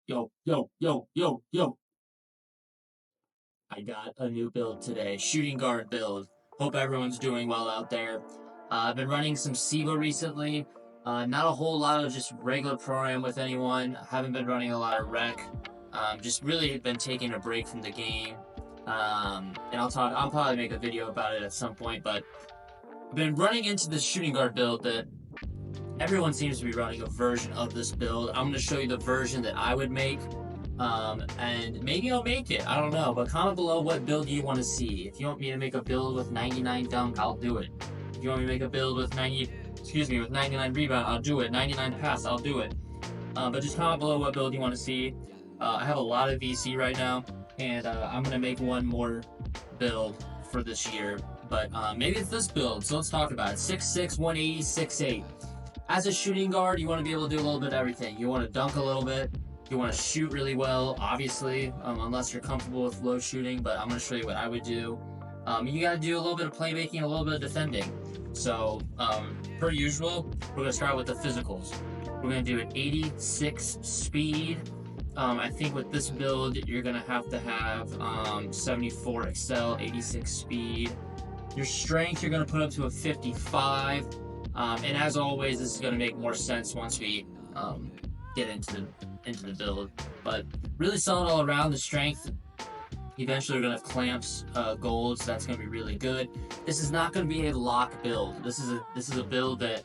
Yo, yo, yo, yo, yo. I got a new build today. Shooting guard build. Hope everyone's doing well out there. I've been running some SIVA recently. Not a whole lot of just regular program with anyone. Haven't been running a lot of rec. Just really been taking a break from the game. And I'll probably make a video about it at some point, but I've been running into this shooting guard build that everyone seems to be running a version of this build. I'm going to show you the version that I would make. And maybe I'll make it. I don't know. But comment below what build you want to see. If you want me to make a build with 99 dunk, I'll do it. If you want me to make a build with 99 rebound, I'll do it. 99 pass, I'll do it. But just comment below what build you want to see. I have a lot of VC right now, and I'm going to make one more build for this year. But maybe it's this build, so let's talk about it. 6'6", 180, 6'8". As a shooting guard, you want to be able to do a little bit of everything. You want to dunk a little bit. You want to shoot really well, obviously, unless you're comfortable with low shooting, but I'm going to show you what I would do. You got to do a little bit of playmaking, a little bit of defending. So, per usual, we're going to start with the physicals. We're going to do an 86 speed. I think with this build, you're going to have 74 excel, 86 speed. Your strength, you're going to put up to a 55. And as always, this is going to make more sense once we get into the build. But really solid all around. The strength, eventually we're going to have clamps, gold, so that's going to be really good. This is not going to be a lock build. This is a build that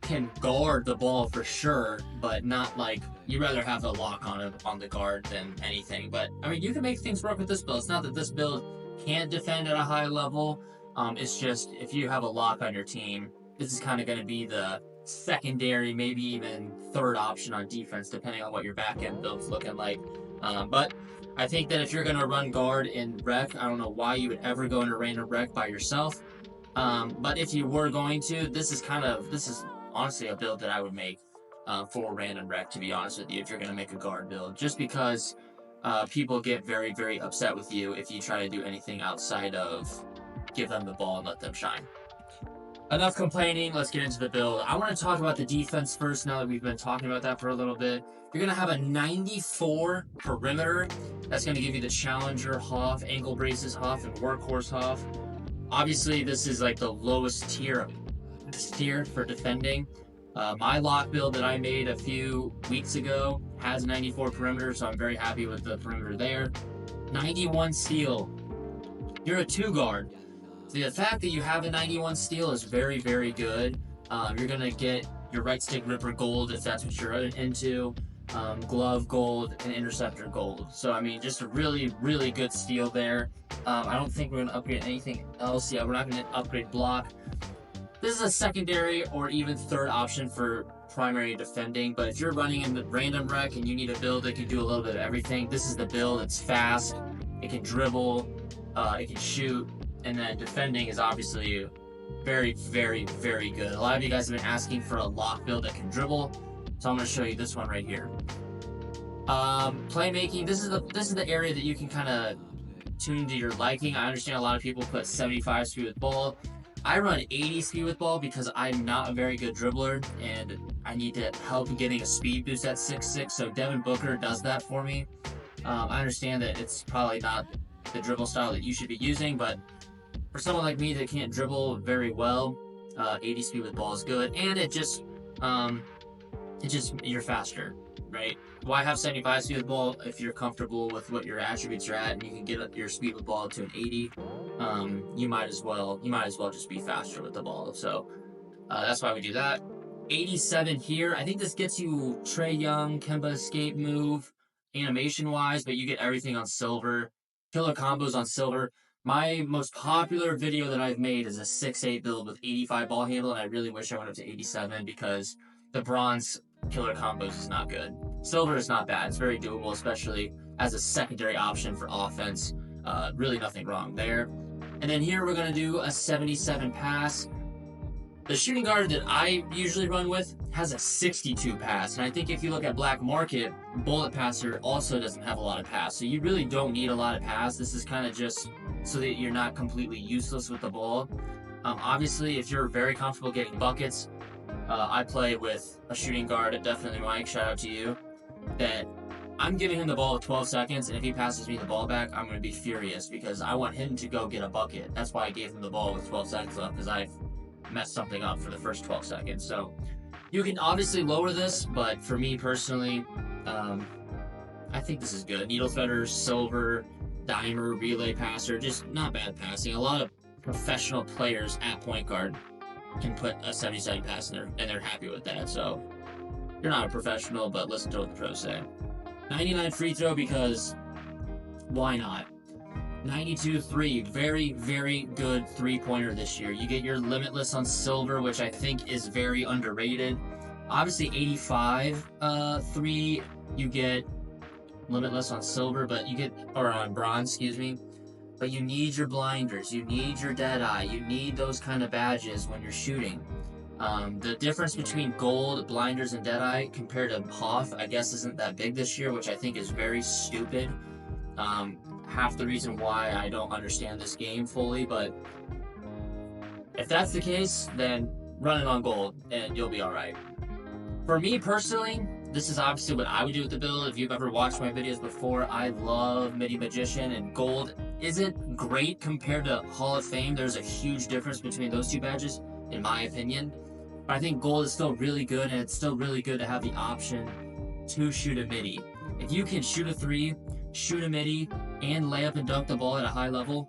can guard the ball for sure, but not like you'd rather have a lock on the guard than anything. But I mean, you can make things work with this build. It's not that this build can't defend at a high level. It's just if you have a lock on your team, this is kind of going to be the secondary, maybe even third option on defense, depending on what your back end build's looking like. But I think that if you're going to run guard in rec, I don't know why you would ever go into random rec by yourself. But if you were going to, this is honestly a build that I would make for random rec, to be honest with you, if you're going to make a guard build, just because people get very, very upset with you if you try to do anything outside of give them the ball and let them shine. Enough complaining, let's get into the build. I want to talk about the defense first now that we've been talking about that for a little bit. You're going to have a 94 perimeter. That's going to give you the Challenger Hoff, ankle braces Hoff, and workhorse Hoff. Obviously, this is like the lowest tier for defending. My lock build that I made a few weeks ago has 94 perimeter, so I'm very happy with the perimeter there. 91 steal. You're a 2-guard. The fact that you have a 91 steal is very, very good. You're going to get your right stick ripper gold if that's what you're into, glove gold, and interceptor gold. So, I mean, just a really, really good steal there. I don't think we're going to upgrade anything else. Yeah, we're not going to upgrade block. This is a secondary or even third option for primary defending, but if you're running in the random rec and you need a build that can do a little bit of everything, this is the build. It's fast, it can dribble, it can shoot, and then defending is obviously very, very, very good. A lot of you guys have been asking for a lock build that can dribble, so I'm going to show you this one right here. Playmaking, this is the area that you can kind of tune to your liking. I understand a lot of people put 75 speed with ball. I run 80 speed with ball because I'm not a very good dribbler, and I need to help getting a speed boost at 6'6", so Devin Booker does that for me. I understand that it's probably not the dribble style that you should be using, but for someone like me that can't dribble very well, 80 speed with ball is good, and you're faster, right? Why have 75 speed with ball if you're comfortable with what your attributes are at and you can get your speed with ball to an 80? You might as well just be faster with the ball. So that's why we do that. 87 here. I think this gets you Trae Young, Kemba escape move, animation wise, but you get everything on silver. Killer combos on silver. My most popular video that I've made is a 6'8 build with 85 ball handle, and I really wish I went up to 87 because the bronze killer combos is not good. Silver is not bad. It's very doable, especially as a secondary option for offense. Really nothing wrong there. And then here we're going to do a 77 pass. The shooting guard that I usually run with has a 62 pass, and I think if you look at Black Market, Bullet Passer also doesn't have a lot of pass, so you really don't need a lot of pass. This is kind of just so that you're not completely useless with the ball. Obviously, if you're very comfortable getting buckets, I play with a shooting guard, definitely Mike, shout out to you, that I'm giving him the ball with 12 seconds, and if he passes me the ball back, I'm going to be furious because I want him to go get a bucket. That's why I gave him the ball with 12 seconds left, because I've messed something up for the first 12 seconds. So you can obviously lower this, but for me personally, I think this is good. Needle threader, silver, dimer, relay passer, just not bad passing. A lot of professional players at point guard can put a 70-70 pass in there, and they're happy with that. So you're not a professional, but listen to what the pros say. 99 free throw, because why not? 92-3, very, very good three-pointer this year. You get your limitless on silver, which I think is very underrated. Obviously, 85 3, you get limitless on silver, but you get, or on bronze, excuse me. But you need your blinders, you need your dead eye, you need those kind of badges when you're shooting. The difference between gold, blinders, and deadeye compared to Hoff, I guess, isn't that big this year, which I think is very stupid. Half the reason why I don't understand this game fully, but if that's the case, then run it on gold and you'll be alright. For me personally, this is obviously what I would do with the build. If you've ever watched my videos before, I love Midi Magician, and gold isn't great compared to Hall of Fame. There's a huge difference between those two badges, in my opinion. But I think gold is still really good, and it's still really good to have the option to shoot a midi. If you can shoot a three, shoot a midi, and lay up and dunk the ball at a high level,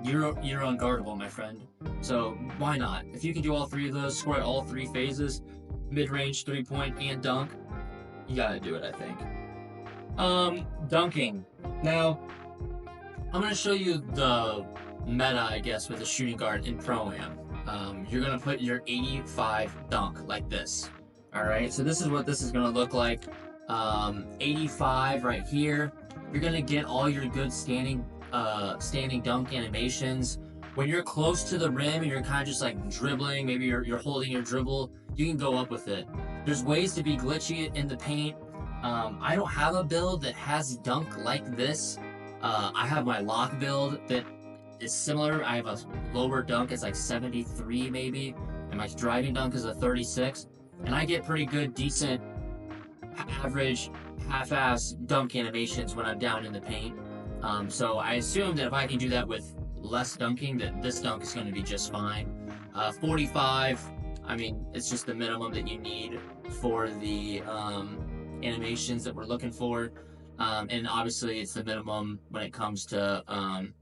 you're unguardable, my friend. So why not? If you can do all three of those, score at all three phases, mid-range, three-point, and dunk, you gotta do it, I think. Dunking. Now, I'm gonna show you the meta, I guess, with the shooting guard in Pro-Am. You're gonna put your 85 dunk like this. Alright, so this is what this is gonna look like. 85 right here. You're gonna get all your good standing dunk animations. When you're close to the rim and you're kind of just like dribbling, maybe you're holding your dribble, you can go up with it. There's ways to be glitchy in the paint. I don't have a build that has dunk like this. I have my lock build that is similar. I have a lower dunk, it's like 73 maybe, and my driving dunk is a 36. And I get pretty good, decent, average, half-ass dunk animations when I'm down in the paint. So I assume that if I can do that with less dunking, that this dunk is going to be just fine. 45, I mean, it's just the minimum that you need for the animations that we're looking for. And obviously it's the minimum when it comes to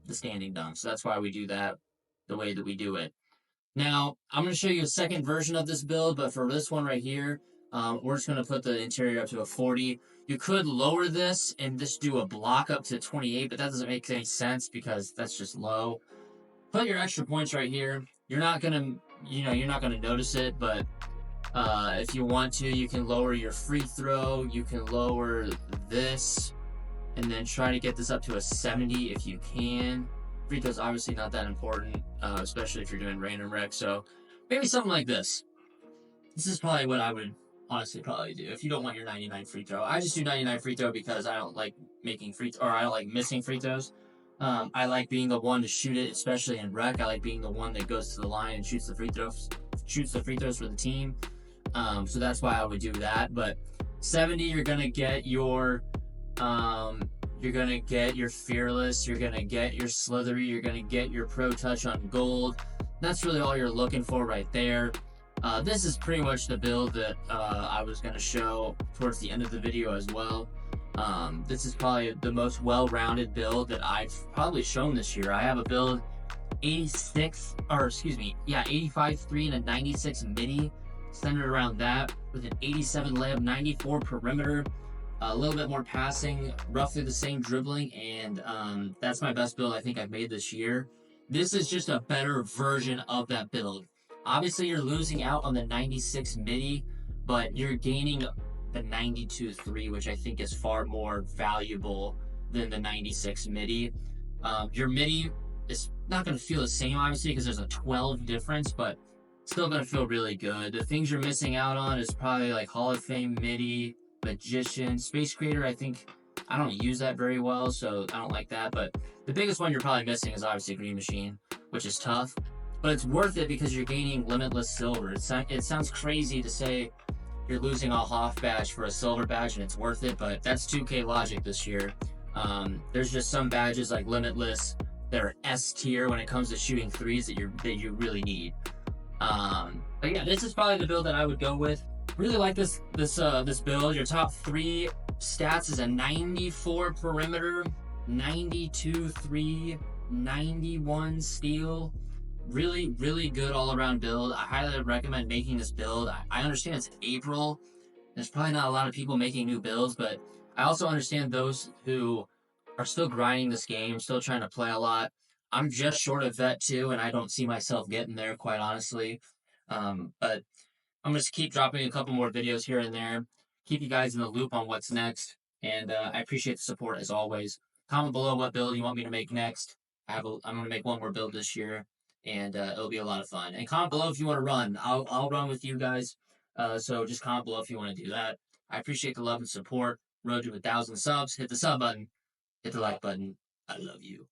the standing dunk. So that's why we do that the way that we do it. Now, I'm going to show you a second version of this build, but for this one right here, we're just going to put the interior up to a 40. You could lower this and just do a block up to 28, but that doesn't make any sense because that's just low. Put your extra points right here. You're not going to, you're not going to notice it, but if you want to, you can lower your free throw. You can lower this and then try to get this up to a 70 if you can. Free throw's obviously not that important, especially if you're doing random rec. So maybe something like this. This is probably what I would honestly probably do if you don't want your 99 free throw. I just do 99 free throw because I don't like making I don't like missing free throws. I like being the one to shoot it, especially in rec. I like being the one that goes to the line and shoots the free throws for the team. So that's why I would do that. But 70, you're gonna get your fearless, you're gonna get your slithery, you're gonna get your pro touch on gold. That's really all you're looking for right there. This is pretty much the build that I was going to show towards the end of the video as well. This is probably the most well-rounded build that I've probably shown this year. I have a build 85 3 and a 96 midi, centered around that, with an 87 layup, 94 perimeter, a little bit more passing, roughly the same dribbling, and that's my best build I think I've made this year. This is just a better version of that build. Obviously, you're losing out on the 96 midi, but you're gaining the 92 3, which I think is far more valuable than the 96 midi. Your midi is not going to feel the same, obviously, because there's a 12 difference, but still going to feel really good. The things you're missing out on is probably like Hall of Fame midi, Magician, Space Creator. I don't use that very well, so I don't like that. But the biggest one you're probably missing is obviously Green Machine, which is tough. But it's worth it because you're gaining limitless silver. It sounds crazy to say you're losing a Hoff badge for a silver badge, and it's worth it. But that's 2K logic this year. There's just some badges like Limitless that are S tier when it comes to shooting threes that you really need. But yeah, this is probably the build that I would go with. Really like this build. Your top three stats is a 94 perimeter, 92 3, 91 steal. Really good all around build. I highly recommend making this build. I understand it's April. There's probably not a lot of people making new builds, but I also understand those who are still grinding this game, still trying to play a lot. I'm just short of vet too, and I don't see myself getting there, quite honestly. But I'm just keep dropping a couple more videos here and there, keep you guys in the loop on what's next, and I appreciate the support as always. Comment below what build you want me to make next. I'm going to make one more build this year, and it'll be a lot of fun. And comment below if you want to run. I'll run with you guys. So just comment below if you want to do that. I appreciate the love and support. Road to 1,000 subs. Hit the sub button. Hit the like button. I love you.